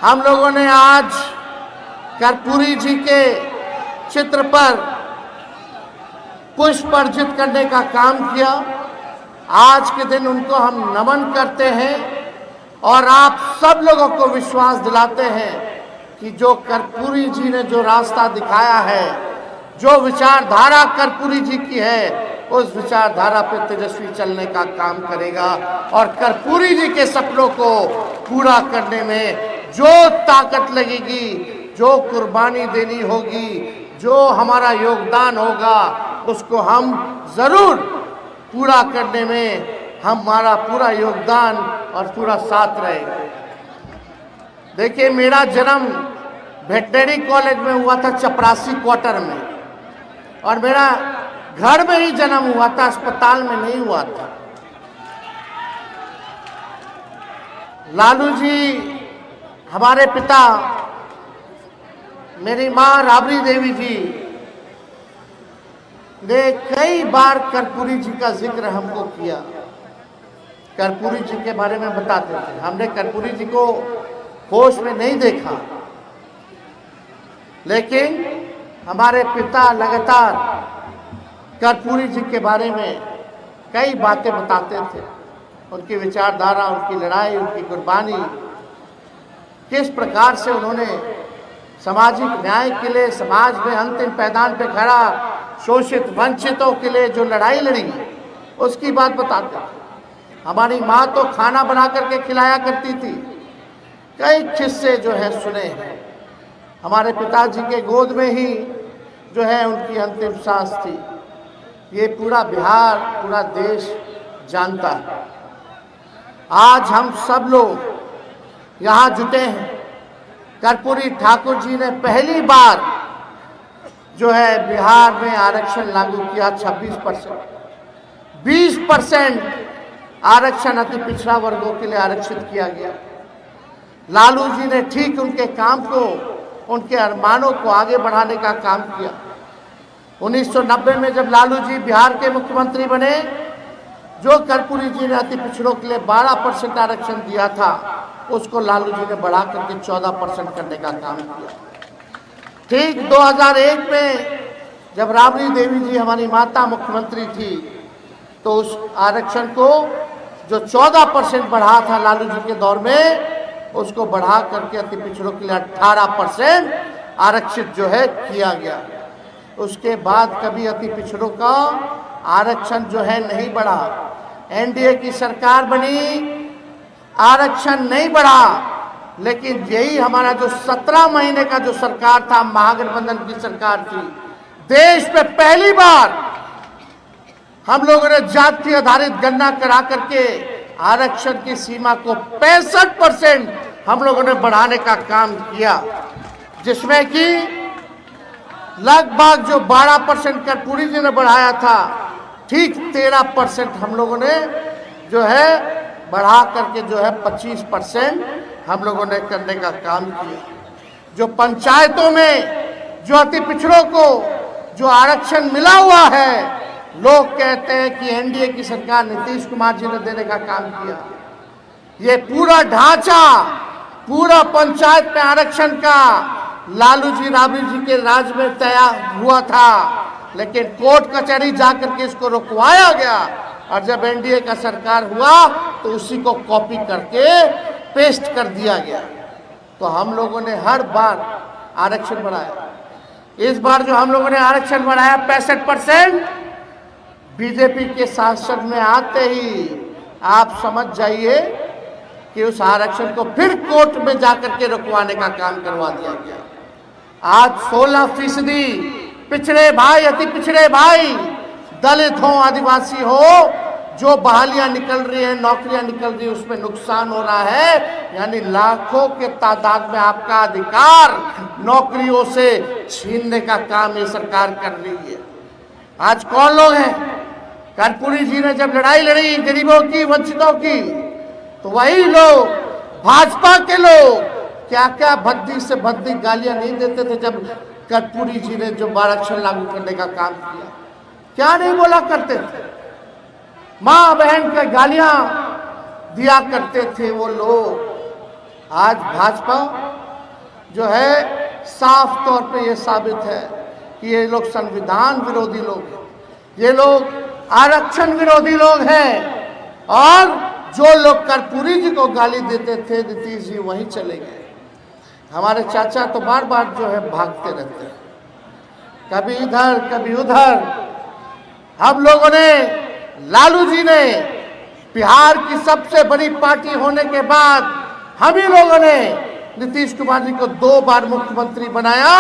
हम लोगों ने आज कर्पूरी जी के चित्र पर पुष्प अर्पित करने का काम किया। आज के दिन उनको हम नमन करते हैं और आप सब लोगों को विश्वास दिलाते हैं कि जो कर्पूरी जी ने जो रास्ता दिखाया है, जो विचारधारा कर्पूरी जी की है, उस विचारधारा पे तेजस्वी चलने का काम करेगा और कर्पूरी जी के सपनों को पूरा करने में जो ताकत लगेगी, जो कुर्बानी देनी होगी, जो हमारा योगदान होगा, उसको हम जरूर पूरा करने में हमारा पूरा योगदान और पूरा साथ रहेगा। देखिए, मेरा जन्म वेटनरी कॉलेज में हुआ था, चपरासी क्वार्टर में, और मेरा घर में ही जन्म हुआ था, अस्पताल में नहीं हुआ था। लालू जी हमारे पिता, मेरी मां राबड़ी देवी जी ने कई बार कर्पूरी जी का जिक्र हमको किया, कर्पूरी जी के बारे में बताते थे। हमने कर्पूरी जी को होश में नहीं देखा, लेकिन हमारे पिता लगातार कर्पूरी जी के बारे में कई बातें बताते थे। उनकी विचारधारा, उनकी लड़ाई, उनकी कुर्बानी, किस प्रकार से उन्होंने सामाजिक न्याय के लिए समाज में अंतिम पैदान पे खड़ा शोषित वंचितों के लिए जो लड़ाई लड़ी, उसकी बात बताते थे। हमारी माँ तो खाना बना करके खिलाया करती थी। कई किस्से जो है सुने हैं। हमारे पिताजी के गोद में ही जो है उनकी अंतिम सांस थी। ये पूरा बिहार, पूरा देश जानता है। आज हम सब लोग यहाँ जुटे हैं। कर्पूरी ठाकुर जी ने पहली बार जो है बिहार में आरक्षण लागू किया। 26%, 20% आरक्षण अति पिछड़ा वर्गों के लिए आरक्षित किया गया। लालू जी ने ठीक उनके काम को, उनके अरमानों को आगे बढ़ाने का काम किया। 1990 में जब लालू जी बिहार के मुख्यमंत्री बने, जो कर्पूरी जी ने अति पिछड़ों के लिए 12% आरक्षण दिया था, उसको लालू जी ने बढ़ा करके 14% करने का काम किया। ठीक 2001 में जब राबड़ी देवी जी हमारी माता मुख्यमंत्री थी, तो उस आरक्षण को जो 14% बढ़ा था लालू जी के दौर में, उसको बढ़ा करके अति पिछड़ों के लिए 18% आरक्षित जो है किया गया। उसके बाद कभी अति पिछड़ों का आरक्षण जो है नहीं बढ़ा। एनडीए की सरकार बनी, आरक्षण नहीं बढ़ा, लेकिन यही हमारा जो 17 महीने का जो सरकार था, महागठबंधन की सरकार थी, देश में पहली बार हम लोगों ने जाति आधारित गणना करा करके आरक्षण की सीमा को 65% हम लोगों ने बढ़ाने का काम किया, जिसमें कि लगभग जो 12% कर्पूरी जी ने बढ़ाया था, ठीक 13% हम लोगों ने जो है बढ़ा करके जो है 25% हम लोगों ने करने का काम किया। जो पंचायतों में जो अति पिछड़ों को जो आरक्षण मिला हुआ है, लोग कहते हैं कि एनडीए की सरकार नीतीश कुमार जी ने देने का काम किया। ये पूरा ढांचा, पूरा पंचायत में आरक्षण का लालू जी, राबड़ी जी के राज में तैयार हुआ था, लेकिन कोर्ट कचहरी जाकर के इसको रुकवाया गया, और जब एनडीए का सरकार हुआ तो उसी को कॉपी करके पेस्ट कर दिया गया। तो हम लोगों ने हर बार आरक्षण बढ़ाया। इस बार जो हम लोगों ने आरक्षण बढ़ाया 65%, बीजेपी के शासन में आते ही आप समझ जाइए कि उस आरक्षण को फिर कोर्ट में जाकर के रुकवाने का काम करवा दिया गया। आज 16% पिछड़े भाई, अति पिछड़े भाई, दलित हो, आदिवासी हो, जो बहालियां निकल रही है, नौकरियां निकल रही है, उसमें नुकसान हो रहा है। यानी लाखों के तादाद में आपका अधिकार नौकरियों से छीनने का काम ये सरकार कर रही है। आज कौन लोग हैं? कर्पूरी जी ने जब लड़ाई लड़ी गरीबों की, वंचितों की, तो वही लोग, भाजपा के लोग, क्या क्या भद्दी से भद्दी गालियां नहीं देते थे जब कर्पूरी जी ने जो आरक्षण लागू करने का काम किया। क्या नहीं बोला करते थे? माँ बहन के गालियां दिया करते थे वो लोग। आज भाजपा जो है साफ तौर पे ये साबित है कि ये लोग संविधान विरोधी लोग हैं, ये लोग आरक्षण विरोधी लोग हैं। और जो लोग कर्पूरी जी को गाली देते थे नीतीश जी वहीं चले गए। हमारे चाचा तो बार बार जो है भागते रहते हैं, कभी इधर कभी उधर। हम लोगों ने, लालू जी ने बिहार की सबसे बड़ी पार्टी होने के बाद हम ही लोगों ने नीतीश कुमार जी को 2 बार मुख्यमंत्री बनाया,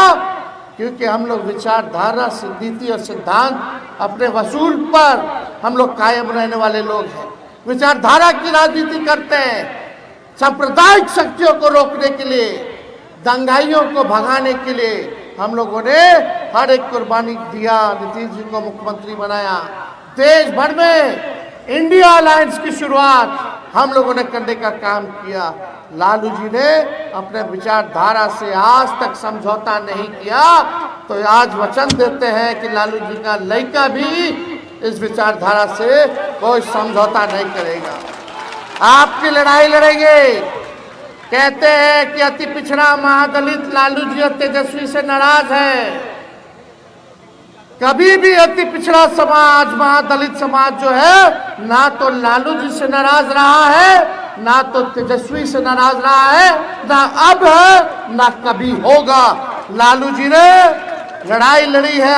क्योंकि हम लोग विचारधारा, नीति और सिद्धांत अपने वसूल पर हम लोग कायम रहने वाले लोग हैं। विचारधारा की राजनीति करते हैं। सांप्रदायिक शक्तियों को रोकने के लिए, दंगाइयों को भगाने के लिए हम लोगों ने हर एक कुर्बानी दिया, नीतीश जी को मुख्यमंत्री बनाया। देश भर में इंडिया अलायंस की शुरुआत हम लोगों ने करने का काम किया। लालू जी ने अपने विचारधारा से आज तक समझौता नहीं किया, तो आज वचन देते हैं कि लालू जी का लड़का भी इस विचारधारा से कोई समझौता नहीं करेगा। आपकी लड़ाई लड़ेंगे। कहते हैं कि अति पिछड़ा महादलित लालू जी और तेजस्वी से नाराज है। कभी भी अति पिछड़ा समाज, महादलित समाज जो है, ना तो लालू जी से नाराज रहा है, ना तो तेजस्वी से नाराज रहा है, ना अब है, ना कभी होगा। लालू जी ने लड़ाई लड़ी है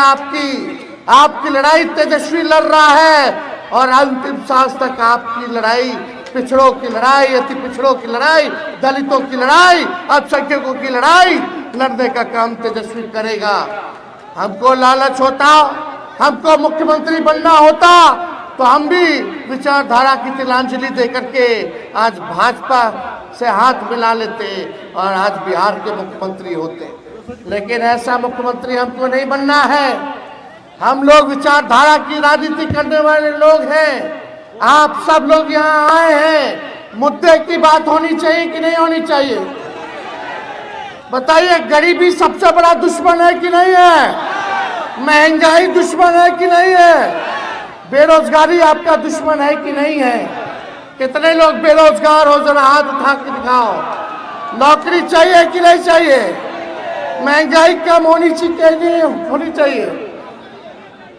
आपकी लड़ाई तेजस्वी लड़ रहा है, और अंतिम सांस तक आपकी लड़ाई, पिछड़ों की लड़ाई, अति पिछड़ों की लड़ाई, दलितों की लड़ाई, अल्पसंख्यकों की लड़ाई लड़ने का काम तेजस्वी करेगा। हमको लालच होता, हमको मुख्यमंत्री बनना होता, तो हम भी विचारधारा की तिलांजलि दे करके आज भाजपा से हाथ मिला लेते और आज बिहार के मुख्यमंत्री होते। लेकिन ऐसा मुख्यमंत्री हमको नहीं बनना है। हम लोग विचारधारा की राजनीति करने वाले लोग हैं। आप सब लोग यहाँ आए हैं, मुद्दे की बात होनी चाहिए कि नहीं होनी चाहिए? बताइए, गरीबी सबसे बड़ा दुश्मन है कि नहीं है? महंगाई दुश्मन है कि नहीं है? बेरोजगारी आपका दुश्मन है कि नहीं है? कितने लोग बेरोजगार हो, जरा हाथ उठा के दिखाओ। नौकरी चाहिए कि नहीं चाहिए? महंगाई कम होनी चाहिए, होनी चाहिए?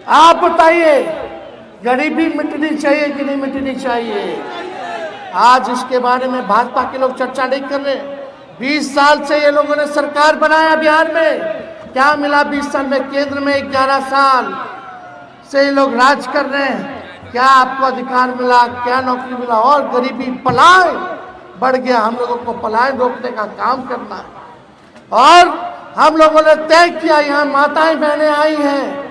आप बताइए, गरीबी मिटनी चाहिए कि नहीं मिटनी चाहिए? आज इसके बारे में भाजपा के लोग चर्चा नहीं कर रहे। 20 साल से ये लोगों ने सरकार बनाया बिहार में, क्या मिला 20 साल में? केंद्र में 11 साल से ये लोग राज कर रहे हैं। क्या आपको अधिकार मिला? क्या नौकरी मिला? और गरीबी, पलायन बढ़ गया। हम लोगों को पलायन रोकने का काम करना है। और हम लोगों ने तय किया, यहाँ माताएं बहनें आई हैं,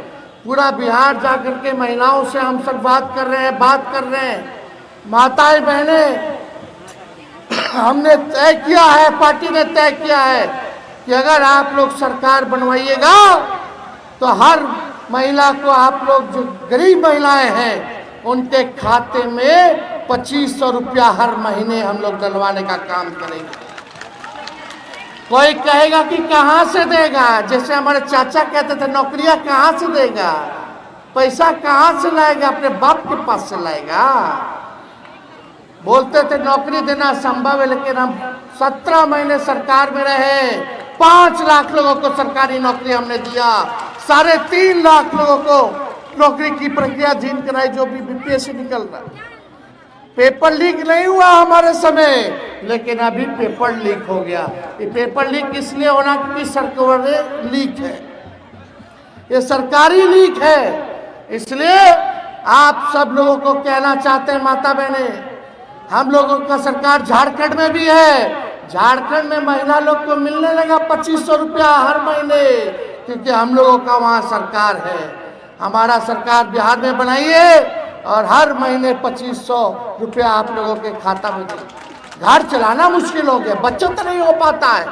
पूरा बिहार जाकर के महिलाओं से हम सब बात कर रहे हैं। माताएं बहनें, हमने तय किया है, पार्टी ने तय किया है कि अगर आप लोग सरकार बनवाइएगा तो हर महिला को, आप लोग जो गरीब महिलाएं हैं, उनके खाते में 2500 रुपया हर महीने हम लोग डलवाने का काम करेंगे। कोई कहेगा कि कहाँ से देगा? जैसे हमारे चाचा कहते थे, नौकरियां कहाँ से देगा? पैसा कहाँ से लाएगा? अपने बाप के पास से लाएगा। बोलते थे नौकरी देना संभव है, लेकिन हम 17 महीने सरकार में रहे, 5 लाख लोगों को सरकारी नौकरी हमने दिया, 3.5 लाख लोगों को नौकरी की प्रक्रिया जीन कराई, जो भी बीपीएससी निकल रहा है। पेपर लीक नहीं हुआ हमारे समय, लेकिन अभी पेपर लीक हो गया। ये पेपर लीक इसलिए होना क्योंकि सरकार लीक है, ये सरकारी लीक है। इसलिए आप सब लोगों को कहना चाहते हैं, माता बहने, हम लोगों का सरकार झारखंड में भी है। झारखंड में महिला लोग को मिलने लगा 2500 रुपया हर महीने, क्योंकि हम लोगों का वहाँ सरकार है। हमारा सरकार बिहार में बनाइए और हर महीने 2500 रुपया आप लोगों के खाता में दे। घर चलाना मुश्किल हो गया, बचत नहीं हो पाता है।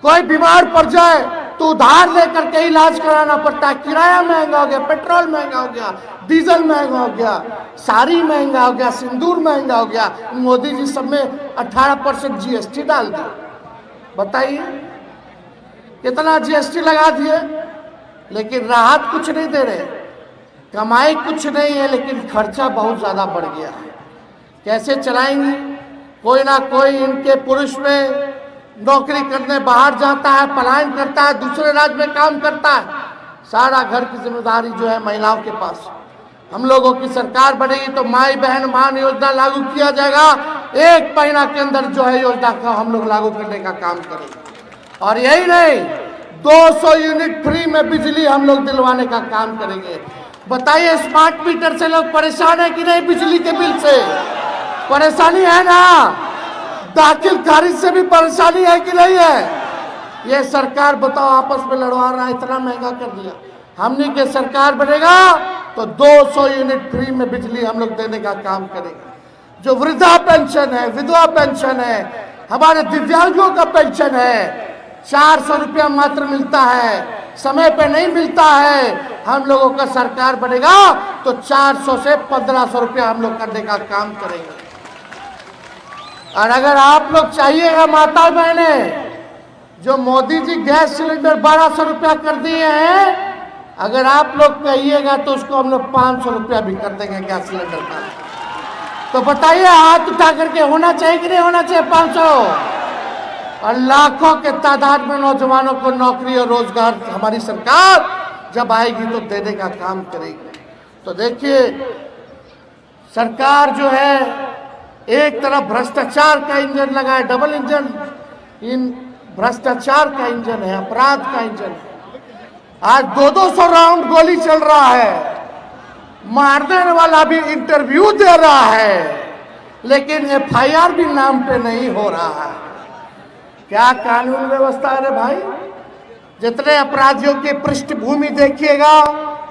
कोई बीमार पड़ जाए तो उधार लेकर के इलाज कराना पड़ता है। किराया महंगा हो गया, पेट्रोल महंगा हो गया, डीजल महंगा हो गया, साड़ी महंगा हो गया, सिंदूर महंगा हो गया। मोदी जी सब में 18% जीएसटी डाल दिया। बताइए कितना जीएसटी लगा दिए, लेकिन राहत कुछ नहीं दे रहे। कमाई कुछ नहीं है, लेकिन खर्चा बहुत ज़्यादा बढ़ गया है। कैसे चलाएंगे? कोई ना कोई इनके पुरुष में नौकरी करने बाहर जाता है, पलायन करता है, दूसरे राज्य में काम करता है, सारा घर की जिम्मेदारी जो है महिलाओं के पास। हम लोगों की सरकार बनेगी तो माई बहन मान योजना लागू किया जाएगा। 1 महीना के अंदर जो है योजना का हम लोग लागू करने का काम करेंगे। और यही नहीं, 200 यूनिट फ्री में बिजली हम लोग दिलवाने का काम करेंगे। बताइए, स्मार्ट मीटर से लोग परेशान है कि नहीं? बिजली के बिल से परेशानी है ना? दाखिल खारिज से भी परेशानी है कि नहीं है? ये सरकार बताओ आपस में लड़वा रहा है, इतना महंगा कर दिया। हमने के सरकार बनेगा तो 200 यूनिट फ्री में बिजली हम लोग देने का काम करेंगे। जो वृद्धा पेंशन है, विधवा पेंशन है, हमारे दिव्यांगों का पेंशन है, 400 रुपया मात्र मिलता है, समय पे नहीं मिलता है। हम लोगों का सरकार बनेगा तो 400 से 1500 रुपया हम लोग करने का काम करेंगे। और अगर आप लोग चाहिएगा माता बहने, जो मोदी जी गैस सिलेंडर 1200 रुपया कर दिए हैं, अगर आप लोग कहिएगा तो उसको हम लोग 500 रुपया भी कर देंगे गैस सिलेंडर का। तो बताइए, हाथ उठा करके होना चाहिए कि नहीं होना चाहिए 500? और लाखों के तादाद में नौजवानों को नौकरी और रोजगार हमारी सरकार जब आएगी तो देने का काम करेगी। तो देखिए, सरकार जो है एक तरफ भ्रष्टाचार का इंजन लगाए, डबल इंजन, इन भ्रष्टाचार का इंजन है, अपराध का इंजन है। आज 200 राउंड गोली चल रहा है, मार देने वाला भी इंटरव्यू दे रहा है, लेकिन FIR भी नाम पे नहीं हो रहा है। क्या कानून व्यवस्था है रे भाई? जितने अपराधियों की पृष्ठभूमि देखिएगा,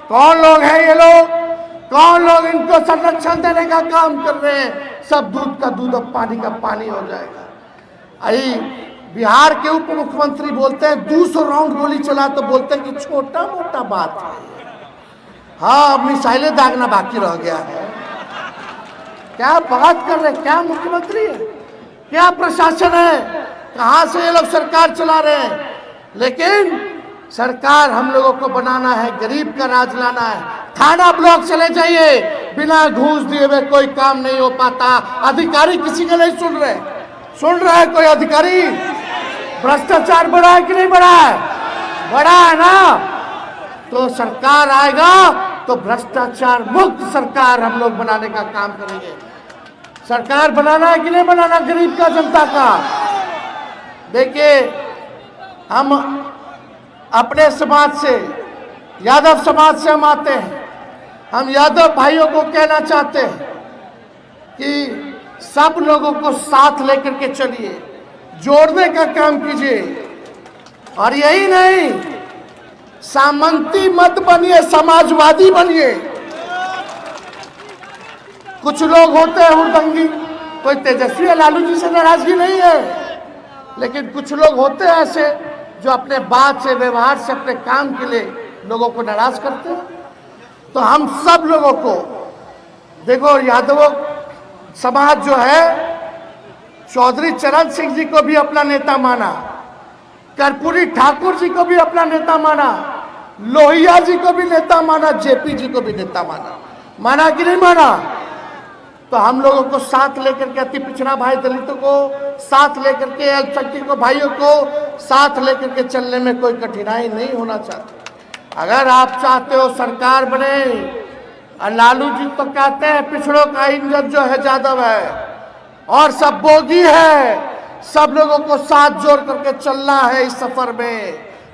कौन लोग हैं ये लोग, कौन लोग इनको संरक्षण देने का काम कर रहे हैं? सब दूध का दूध अब पानी का पानी हो जाएगा। आई बिहार के उप मुख्यमंत्री बोलते हैं 200 राउंड गोली चला तो बोलते हैं कि छोटा मोटा बात है। हाँ, अब मिसाइलें दागना बाकी रह गया है। क्या बात कर रहे हैं? क्या मुख्यमंत्री है, क्या प्रशासन है, कहां से ये लोग सरकार चला रहे हैं? लेकिन सरकार हम लोगों को बनाना है, गरीब का राज लाना है। थाना ब्लॉक चले जाइए, बिना घूस दिए हुए कोई काम नहीं हो पाता। अधिकारी किसी का नहीं सुन रहे। सुन रहा है कोई अधिकारी? भ्रष्टाचार बढ़ा है कि नहीं बढ़ा है? बढ़ा है ना? तो सरकार आएगा तो भ्रष्टाचार मुक्त सरकार हम लोग बनाने का काम करेंगे। सरकार बनाना है कि नहीं बनाना गरीब का, जनता का? देखिए, हम अपने समाज से, यादव समाज से हम आते हैं। हम यादव भाइयों को कहना चाहते हैं कि सब लोगों को साथ लेकर के चलिए, जोड़ने का काम कीजिए। और यही नहीं, सामंती मत बनिए, समाजवादी बनिए। कुछ लोग होते हैं हुड़दंगी, कोई तेजस्वी या लालू जी से नाराजगी नहीं है, लेकिन कुछ लोग होते हैं ऐसे जो अपने बात से, व्यवहार से, अपने काम के लिए लोगों को नाराज करते हैं। तो हम सब लोगों को देखो, यादव समाज जो है चौधरी चरण सिंह जी को भी अपना नेता माना, कर्पूरी ठाकुर जी को भी अपना नेता माना, लोहिया जी को भी नेता माना, जेपी जी को भी नेता माना। माना कि नहीं माना? तो हम लोगों को साथ लेकर के, अति पिछड़ा भाई दलितों को साथ लेकर के, अल्पसंख्यक भाइयों को साथ लेकर के चलने में कोई कठिनाई नहीं होना चाहती। अगर आप चाहते हो सरकार बने, और लालू जी तो कहते हैं पिछड़ों का इंजन जो है यादव है और सब बोगी है, सब लोगों को साथ जोड़ करके चलना है इस सफर में,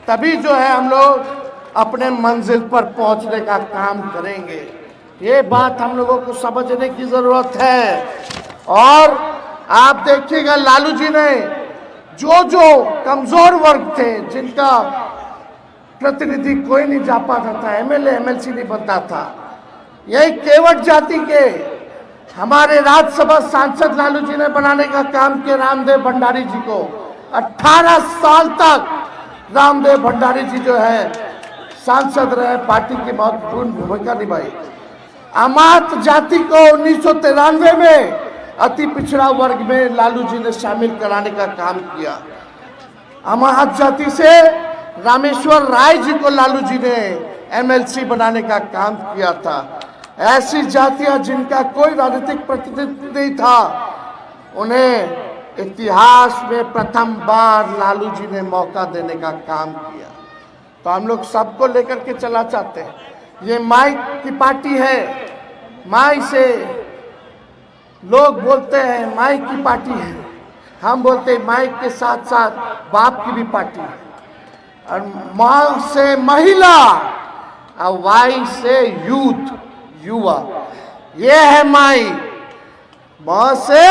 तभी जो है हम लोग अपने मंजिल पर पहुंचने का काम करेंगे। ये बात हम लोगों को समझने की जरूरत है। और आप देखिएगा, लालू जी ने जो जो कमजोर वर्ग थे, जिनका प्रतिनिधि कोई नहीं जा पाता था, MLA MLC नहीं बनता था, यही केवट जाति के हमारे राज्यसभा सांसद लालू जी ने बनाने का काम किया। रामदेव भंडारी जी को 18 साल तक रामदेव भंडारी जी जो है सांसद रहे, पार्टी की महत्वपूर्ण भूमिका निभाई। अमात जाति को 1993 में अति पिछड़ा वर्ग में लालू जी ने शामिल कराने का काम किया। अमात जाति से रामेश्वर राय जी को लालू जी ने MLC बनाने का काम किया था। ऐसी जातियां जिनका कोई राजनीतिक प्रतिनिधित्व नहीं था, उन्हें इतिहास में प्रथम बार लालू जी ने मौका देने का काम किया। तो हम लोग सबको लेकर के चला चाहते हैं। ये माई की पार्टी है, माई से लोग बोलते हैं माई की पार्टी है, हम बोलते हैं माई के साथ साथ बाप की भी पार्टी है। और माँ से महिला और वाई से यूथ, युवा, ये है माई। माँ से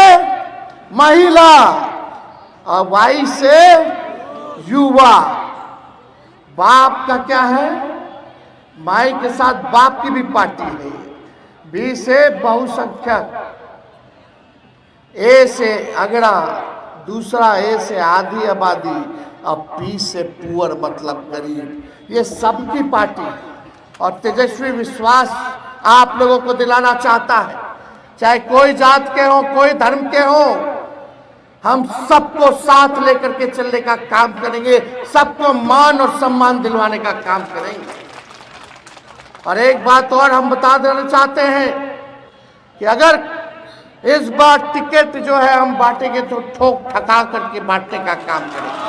महिला और वाई से युवा। बाप का क्या है? माई के साथ बाप की भी पार्टी है। बी से बहुसंख्यक, ए से अगड़ा, दूसरा ए से आधी आबादी और पी से पुअर मतलब गरीब। ये सबकी पार्टी है। और तेजस्वी विश्वास आप लोगों को दिलाना चाहता है, चाहे कोई जात के हो, कोई धर्म के हो, हम सबको साथ लेकर के चलने का काम करेंगे, सबको मान और सम्मान दिलवाने का काम करेंगे। और एक बात और हम बता देना चाहते हैं कि अगर इस बार टिकट जो है हम बांटेंगे तो ठोक ठका करके बांटने का काम करेंगे।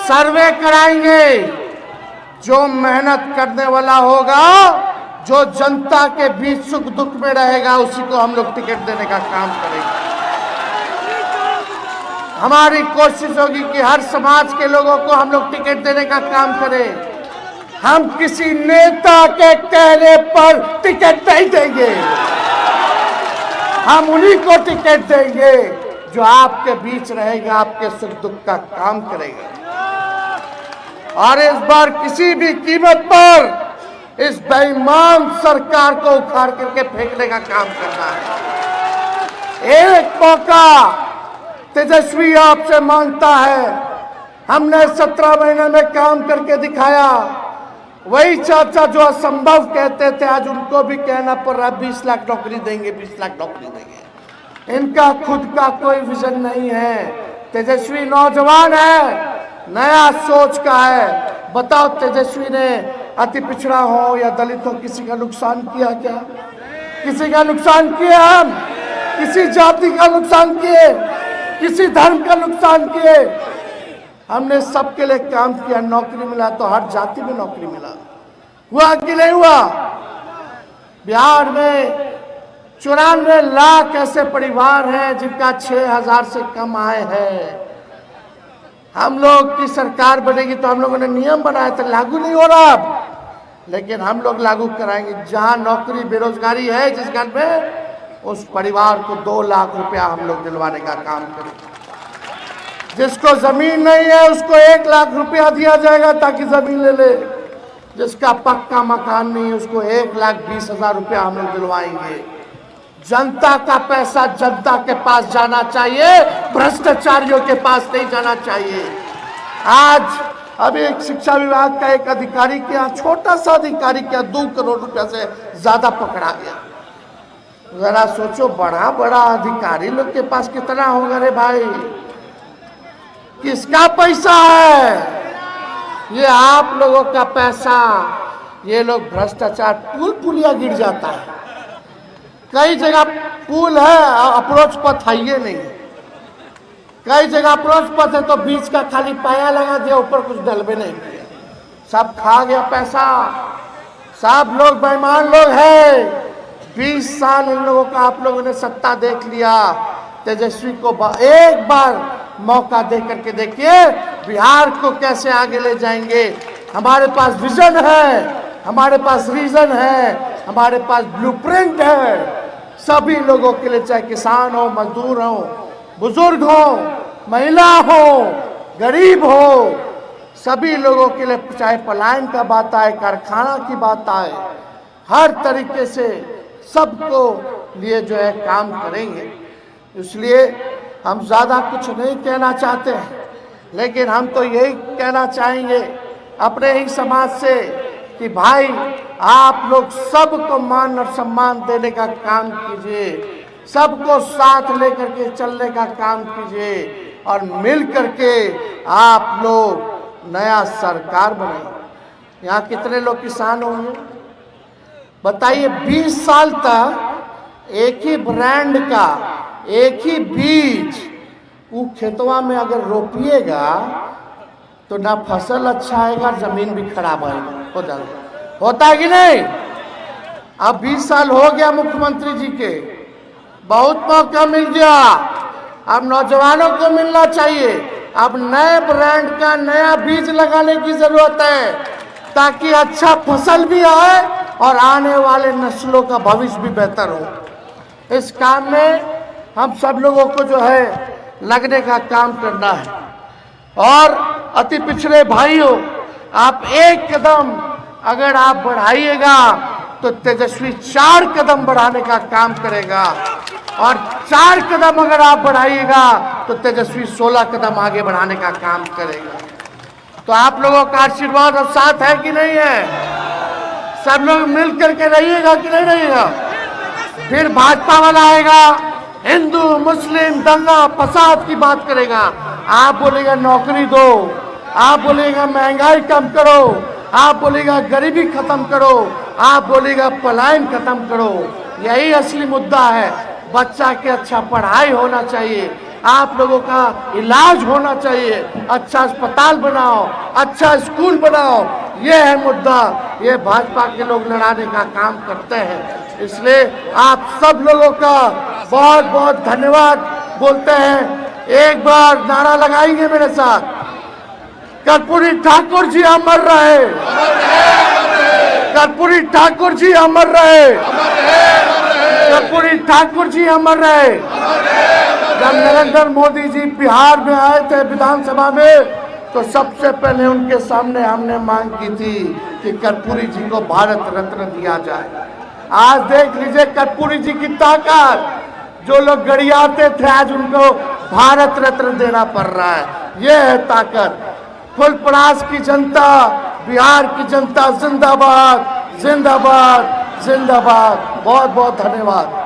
सर्वे कराएंगे, जो मेहनत करने वाला होगा, जो जनता के बीच सुख दुख में रहेगा, उसी को हम लोग टिकट देने का काम करेंगे। हमारी कोशिश होगी कि हर समाज के लोगों को हम लोग टिकट देने का काम करें। हम किसी नेता के कहने पर टिकट नहीं देंगे, हम उन्हीं को टिकट देंगे जो आपके बीच रहेगा, आपके सुख दुख का काम करेगा। और इस बार किसी भी कीमत पर इस बेईमान सरकार को उखाड़ करके फेंकने का काम करना है। एक मौका तेजस्वी आपसे मांगता है। हमने 17 महीने में काम करके दिखाया। वही चाचा जो असंभव कहते थे, आज उनको भी कहना पड़ रहा है 20 लाख नौकरी देंगे, 20 लाख नौकरी देंगे। इनका खुद का कोई विजन नहीं है। तेजस्वी नौजवान है, नया सोच का है। बताओ, तेजस्वी ने अति पिछड़ा हो या दलित हो किसी का नुकसान किया क्या? किसी का नुकसान किया? हम किसी जाति का नुकसान किए? किसी धर्म का नुकसान किए? हमने सबके लिए काम किया। नौकरी मिला तो हर जाति में नौकरी मिला। हुआ कि नहीं हुआ? बिहार में 94 लाख ऐसे परिवार हैं जिनका 6000 से कम आय है। हम लोग की सरकार बनेगी तो हम लोगों ने नियम बनाया था, लागू नहीं हो रहा अब, लेकिन हम लोग लागू कराएंगे। जहां नौकरी बेरोजगारी है जिस घर में, उस परिवार को 2 लाख रुपया हम लोग दिलवाने का काम करेंगे। जिसको जमीन नहीं है उसको 1 लाख रुपया दिया जाएगा ताकि जमीन ले ले। जिसका पक्का मकान नहीं है उसको 1,20,000 रुपया हम लोग दिलवाएंगे। जनता का पैसा जनता के पास जाना चाहिए, भ्रष्टाचारियों के पास नहीं जाना चाहिए। आज अभी एक शिक्षा विभाग का एक अधिकारी के यहाँ, छोटा सा अधिकारी के यहाँ 2 करोड़ रुपया से ज्यादा पकड़ा गया। जरा सोचो, बड़ा बड़ा अधिकारी लोग के पास कितना होगा रे भाई? किसका पैसा है ये? आप लोगों का पैसा। ये लोग भ्रष्टाचार, पुलिया गिर जाता है। कई जगह पुल है, अप्रोच पथ है ये नहीं। कई जगह अप्रोच पथ है तो बीच का खाली पाया लगा दिया, ऊपर कुछ डलबे नहीं किया। सब खा गया पैसा। सब लोग बेईमान लोग हैं। 20 साल इन लोगों का आप लोगों ने सत्ता देख लिया। तेजस्वी को एक बार मौका दे करके देखिए, बिहार को कैसे आगे ले जाएंगे। हमारे पास विजन है, हमारे पास रीजन है, हमारे पास ब्लूप्रिंट है। सभी लोगों के लिए, चाहे किसान हो, मजदूर हो, बुजुर्ग हो, महिला हो, गरीब हो, सभी लोगों के लिए, चाहे पलायन का बात आए, कारखाना की बात आए, हर तरीके से सबको लिए जो है काम करेंगे। इसलिए हम ज़्यादा कुछ नहीं कहना चाहते हैं, लेकिन हम तो यही कहना चाहेंगे अपने ही समाज से कि भाई आप लोग सबको मान और सम्मान देने का काम कीजिए, सबको साथ लेकर के चलने का काम कीजिए और मिल करके आप लोग नया सरकार बनाइए। यहाँ कितने लोग किसान होंगे बताइए? 20 साल तक एक ही ब्रांड का एक ही बीज वो खेतवा में अगर रोपिएगा तो ना फसल अच्छा आएगा, जमीन भी खराब आएगा, हो जाएगा। होता है कि नहीं? अब 20 साल हो गया मुख्यमंत्री जी के, बहुत मौका मिल गया। अब नौजवानों को मिलना चाहिए। अब नए ब्रांड का नया बीज लगाने की जरूरत है ताकि अच्छा फसल भी आए और आने वाले नस्लों का भविष्य भी बेहतर हो। इस काम में हम सब लोगों को जो है लगने का काम करना है। और अति पिछड़े भाइयों, आप एक कदम अगर आप बढ़ाइएगा तो तेजस्वी 4 कदम बढ़ाने का काम करेगा, और 4 कदम अगर आप बढ़ाइएगा तो तेजस्वी 16 कदम आगे बढ़ाने का काम करेगा। तो आप लोगों का आशीर्वाद और साथ है कि नहीं है? सब लोग मिल करके रहिएगा कि नहीं रहिएगा? फिर भाजपा वाला आएगा, हिंदू मुस्लिम दंगा फसाद की बात करेगा। आप बोलेगा नौकरी दो, आप बोलेगा महंगाई कम करो, आप बोलेगा गरीबी खत्म करो, आप बोलेगा पलायन खत्म करो। यही असली मुद्दा है। बच्चा के अच्छा पढ़ाई होना चाहिए, आप लोगों का इलाज होना चाहिए, अच्छा अस्पताल बनाओ, अच्छा स्कूल बनाओ। ये है मुद्दा, ये भाजपा के लोग लड़ाने का काम करते हैं। इसलिए आप सब लोगों का बहुत बहुत धन्यवाद बोलते हैं। एक बार नारा लगाएंगे मेरे साथ, कर्पूरी ठाकुर जी अमर रहे, कर्पूरी ठाकुर जी अमर रहे, कर्पूरी ठाकुर जी अमर रहे। जब नरेंद्र मोदी जी बिहार में आए थे विधानसभा में, तो सबसे पहले उनके सामने हमने मांग की थी कि कर्पूरी जी को भारत रत्न दिया जाए। आज देख लीजिए कर्पूरी जी की ताकत, जो लोग गरियाते थे आज उनको भारत रत्न देना पड़ रहा है। ये है ताकत। फुलपरास की जनता, बिहार की जनता जिंदाबाद जिंदाबाद जिंदाबाद। बहुत बहुत धन्यवाद।